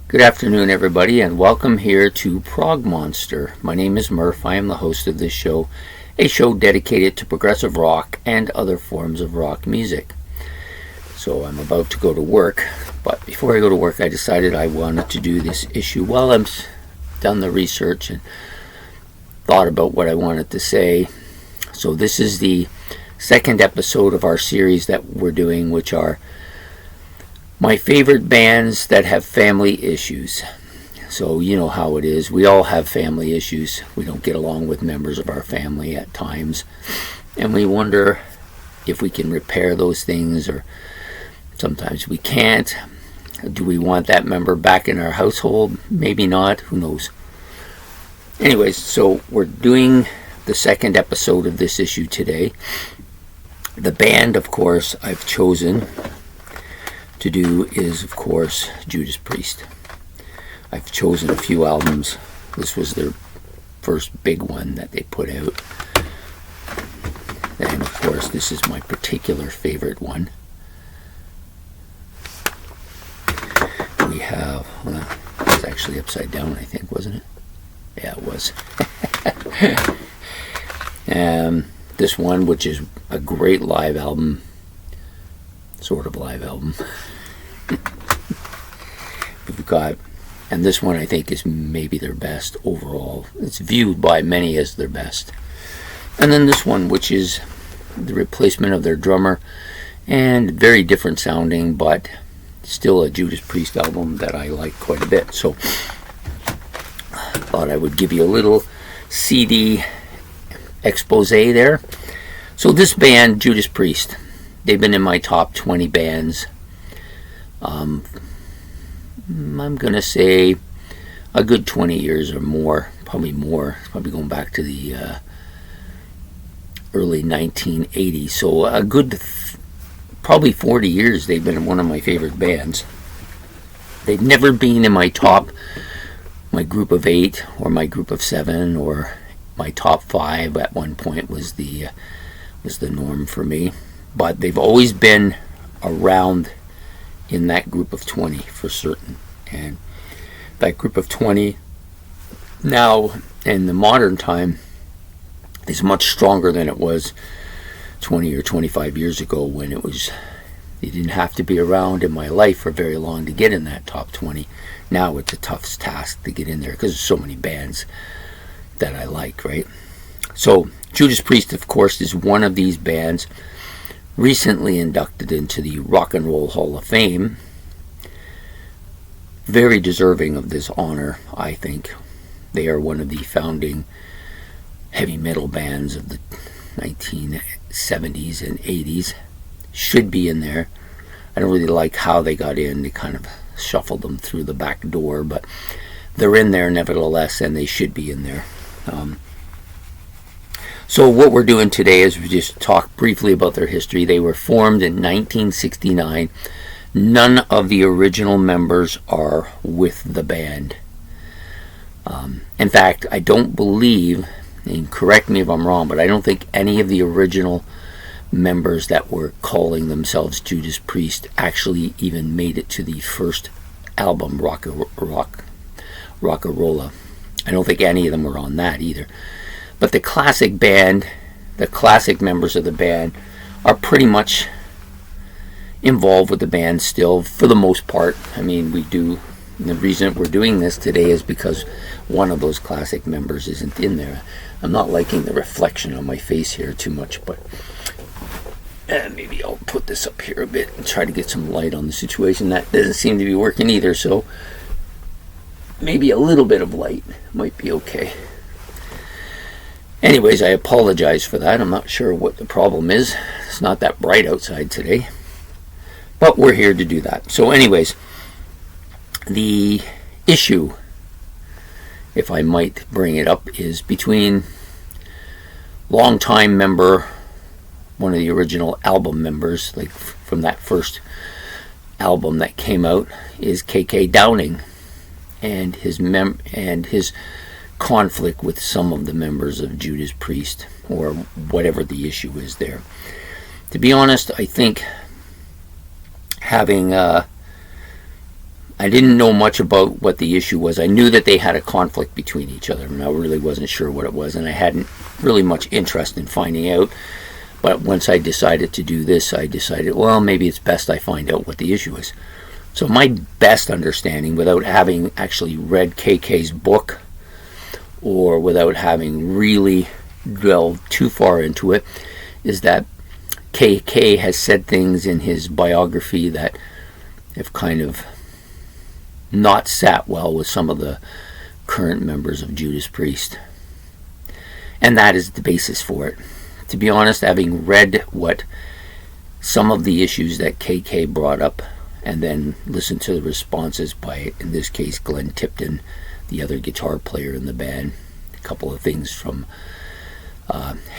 Good afternoon, everybody, and welcome here to Prog Monster. My name is Murph. I am the host of this show, a show dedicated to progressive rock and other forms of rock music. So I'm about to go to work, but before I go to work, I decided I wanted to do this issue while I'm done the research and thought about what I wanted to say. So this is the second episode of our series that we're doing, which are my favorite bands that have family issues. So you know how it is. We all have family issues. We don't get along with members of our family at times. And we wonder if we can repair those things, or sometimes we can't. Do we want that member back in our household? Maybe not. Who knows? Anyways, so we're doing the second episode of this issue today. The band, of course, I've chosen to do is, of course, Judas Priest. I've chosen a few albums. This was their first big one that they put out. And, of course, this is my particular favorite one. We have, well, it was actually upside down, I think, wasn't it? Yeah, it was. This one, which is a great live album, sort of live album. We've got, and this one I think is maybe their best overall. It's viewed by many as their best. And then this one, which is the replacement of their drummer, and very different sounding, but still a Judas Priest album that I like quite a bit. So I thought I would give you a little CD expose there. So this band, Judas Priest, they've been in my top 20 bands. I'm going to say a good 20 years or more, probably more. It's probably going back to the early 1980s. So a good, probably 40 years they've been one of my favorite bands. They've never been in my group of 8 or my group of 7 or my top 5 at one point was the norm for me. But they've always been around in that group of 20 for certain. And that group of 20 now in the modern time is much stronger than it was 20 or 25 years ago, when you didn't have to be around in my life for very long to get in that top 20. Now it's a tough task to get in there because there's so many bands that I like, right? So Judas Priest, of course, is one of these bands recently inducted into the Rock and Roll Hall of Fame. Very deserving of this honor, I think. They are one of the founding heavy metal bands of the 1970s and 80s. Should be in there. I don't really like how they got in. They kind of shuffled them through the back door, but they're in there nevertheless, and they should be in there. So what we're doing today is we just talk briefly about their history. They were formed in 1969. None of the original members are with the band. In fact, I don't believe, and correct me if I'm wrong, but I don't think any of the original members that were calling themselves Judas Priest actually even made it to the first album, Rock-a-Rolla. I don't think any of them were on that either. But the classic band, the classic members of the band are pretty much involved with the band still for the most part. I mean, we do. The reason we're doing this today is because one of those classic members isn't in there. I'm not liking the reflection on my face here too much, but maybe I'll put this up here a bit and try to get some light on the situation. That doesn't seem to be working either, so maybe a little bit of light might be okay. Anyways, I apologize for that. I'm not sure what the problem is. It's not that bright outside today. But we're here to do that. So anyways, the issue, if I might bring it up, is between longtime member, one of the original album members, like from that first album that came out, is KK Downing, and his conflict with some of the members of Judas Priest, or whatever the issue is there. To be honest, I think having I didn't know much about what the issue was. I knew that they had a conflict between each other, and I really wasn't sure what it was, and I hadn't really much interest in finding out. But once I decided to do this, I decided, well, maybe it's best I find out what the issue is. So my best understanding, without having actually read KK's book, or without having really delved too far into it, is that KK has said things in his biography that have kind of not sat well with some of the current members of Judas Priest. And that is the basis for it. To be honest, having read what some of the issues that KK brought up, and then listened to the responses by, in this case, Glenn Tipton, the other guitar player in the band, a couple of things from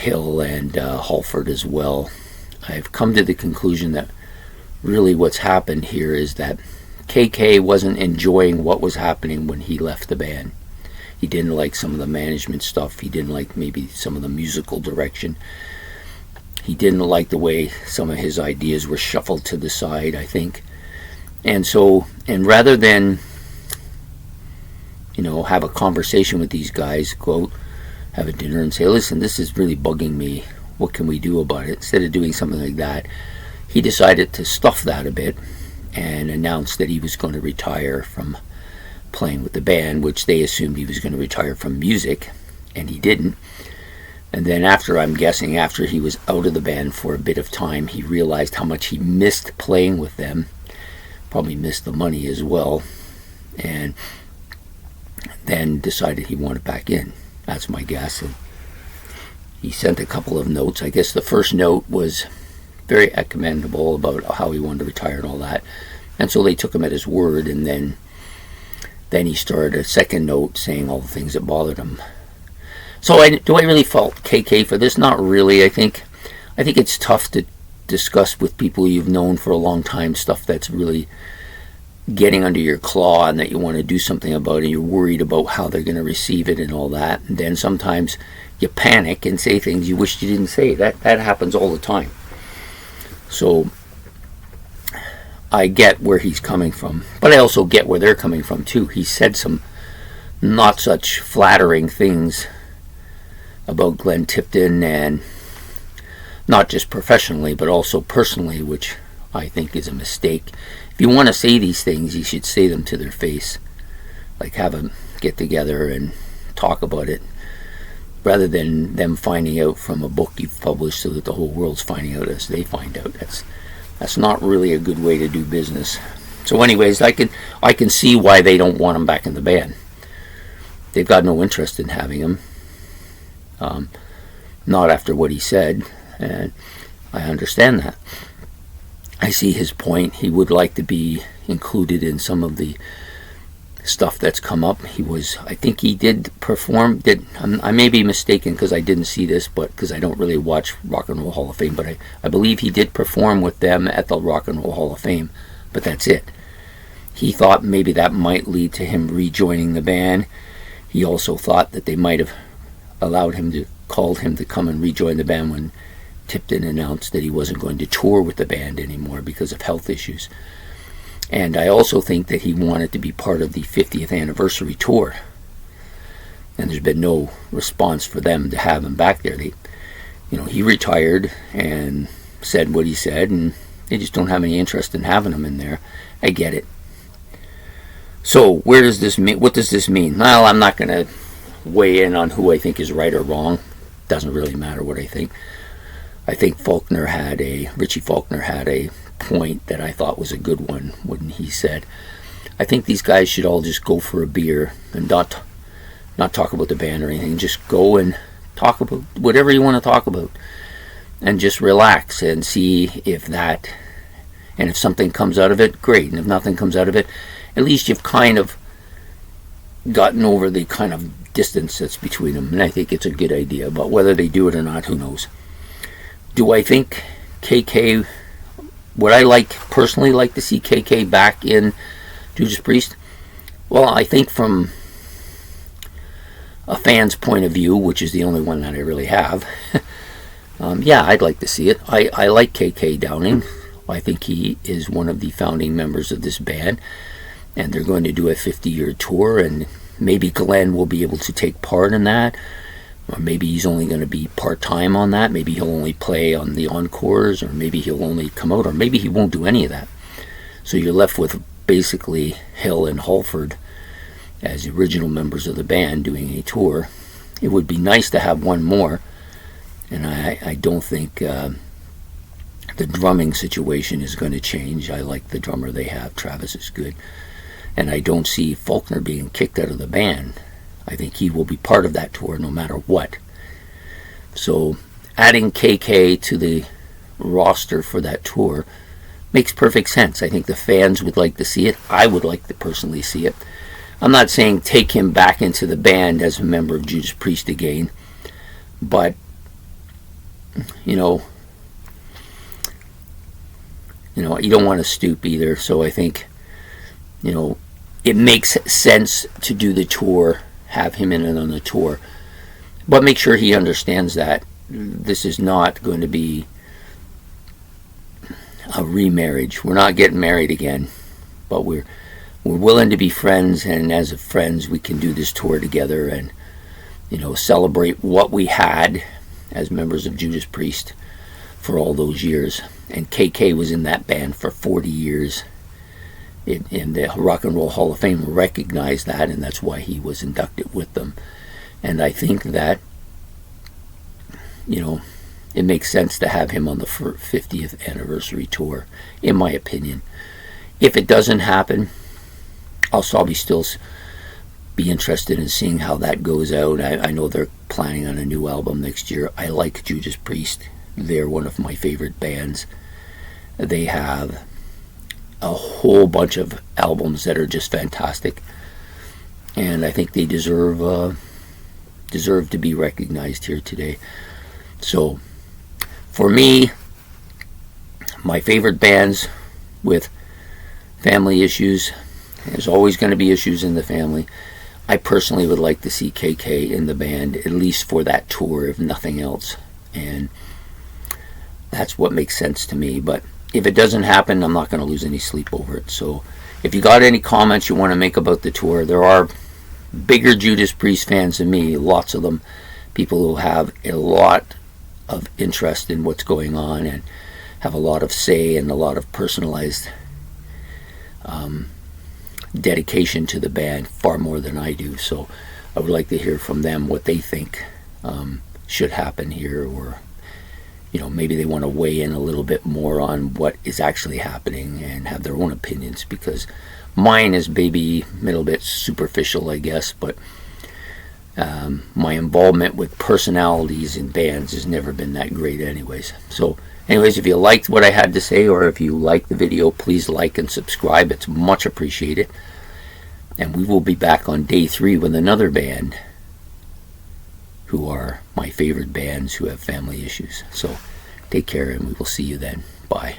Hill and Halford as well, I've come to the conclusion that really what's happened here is that KK wasn't enjoying what was happening when he left the band. He didn't like some of the management stuff. He didn't like maybe some of the musical direction. He didn't like the way some of his ideas were shuffled to the side, I think. And so, and rather than, have a conversation with these guys, go out, have a dinner and say, listen, this is really bugging me. What can we do about it? Instead of doing something like that, he decided to stuff that a bit and announced that he was going to retire from playing with the band, which they assumed he was going to retire from music, and he didn't. And then I'm guessing after he was out of the band for a bit of time, he realized how much he missed playing with them, probably missed the money as well, and then decided he wanted back in. That's my guess. And he sent a couple of notes. I guess the first note was very commendable about how he wanted to retire and all that, and so they took him at his word. And then he started a second note saying all the things that bothered him. So do I really fault KK for this? Not really. I think it's tough to discuss with people you've known for a long time stuff that's really getting under your claw and that you want to do something about, and you're worried about how they're going to receive it and all that. And then sometimes you panic and say things you wished you didn't say. That happens all the time. So I get where he's coming from, but I also get where they're coming from too. He said some not such flattering things about Glenn Tipton, and not just professionally but also personally, which I think is a mistake. If you want to say these things, you should say them to their face, like have a get together and talk about it, rather than them finding out from a book you've published so that the whole world's finding out as they find out. That's not really a good way to do business. So anyways, I can see why they don't want him back in the band. They've got no interest in having him. Not after what he said, and I understand that. I see his point. He would like to be included in some of the stuff that's come up. I think he did perform, I may be mistaken because I didn't see this, but because I don't really watch Rock and Roll Hall of Fame, but I believe he did perform with them at the Rock and Roll Hall of Fame, but that's it. He thought maybe that might lead to him rejoining the band. He also thought that they might have called him to come and rejoin the band when Tipton announced that he wasn't going to tour with the band anymore because of health issues. And I also think that he wanted to be part of the 50th anniversary tour. And there's been no response for them to have him back there. He retired and said what he said, and they just don't have any interest in having him in there. I get it. So where does this mean? What does this mean? Well, I'm not going to weigh in on who I think is right or wrong. Doesn't really matter what I think. I think Richie Faulkner had a point that I thought was a good one when he said, I think these guys should all just go for a beer and not talk about the band or anything. Just go and talk about whatever you want to talk about and just relax and see if something comes out of it, great. And if nothing comes out of it, at least you've kind of gotten over the kind of distance that's between them. And I think it's a good idea, but whether they do it or not, who knows. Do I think KK, would I personally like to see KK back in Judas Priest? Well, I think from a fan's point of view, which is the only one that I really have, yeah, I'd like to see it. I like KK Downing. I think he is one of the founding members of this band. and they're going to do a 50-year tour, and maybe Glenn will be able to take part in that, or maybe he's only going to be part-time on that. Maybe he'll only play on the encores, or maybe he'll only come out, or maybe he won't do any of that. So you're left with basically Hill and Halford as the original members of the band doing a tour. It would be nice to have one more, and I don't think the drumming situation is going to change. I like the drummer they have. Travis is good. And I don't see Faulkner being kicked out of the band. I think he will be part of that tour no matter what. So adding KK to the roster for that tour makes perfect sense. I think the fans would like to see it. I would like to personally see it. I'm not saying take him back into the band as a member of Judas Priest again, but you don't want to stoop either. So I think it makes sense to do the tour, have him in it on the tour, but make sure he understands that this is not going to be a remarriage. We're not getting married again, but we're willing to be friends, and as friends we can do this tour together and celebrate what we had as members of Judas Priest for all those years. And KK was in that band for 40 years, and the Rock and Roll Hall of Fame recognized that, and that's why he was inducted with them. And I think that it makes sense to have him on the 50th anniversary tour, in my opinion. If it doesn't happen, I'll probably still be interested in seeing how that goes out. I know they're planning on a new album next year. I like Judas Priest. They're one of my favorite bands. They have a whole bunch of albums that are just fantastic, and I think they deserve to be recognized here today. So for me, my favorite bands with family issues, there's always going to be issues in the family. I personally would like to see KK in the band, at least for that tour, if nothing else. And that's what makes sense to me. But if it doesn't happen, I'm not going to lose any sleep over it. So if you got any comments you want to make about the tour, there are bigger Judas Priest fans than me, lots of them, people who have a lot of interest in what's going on and have a lot of say and a lot of personalized dedication to the band, far more than I do. So I would like to hear from them what they think should happen here, or maybe they want to weigh in a little bit more on what is actually happening and have their own opinions, because mine is maybe a little bit superficial, I guess, but my involvement with personalities in bands has never been that great anyways. So anyways, if you liked what I had to say, or if you liked the video, please like and subscribe. It's much appreciated. And we will be back on day 3 with another band who are my favorite bands who have family issues. So take care, and we will see you then. Bye.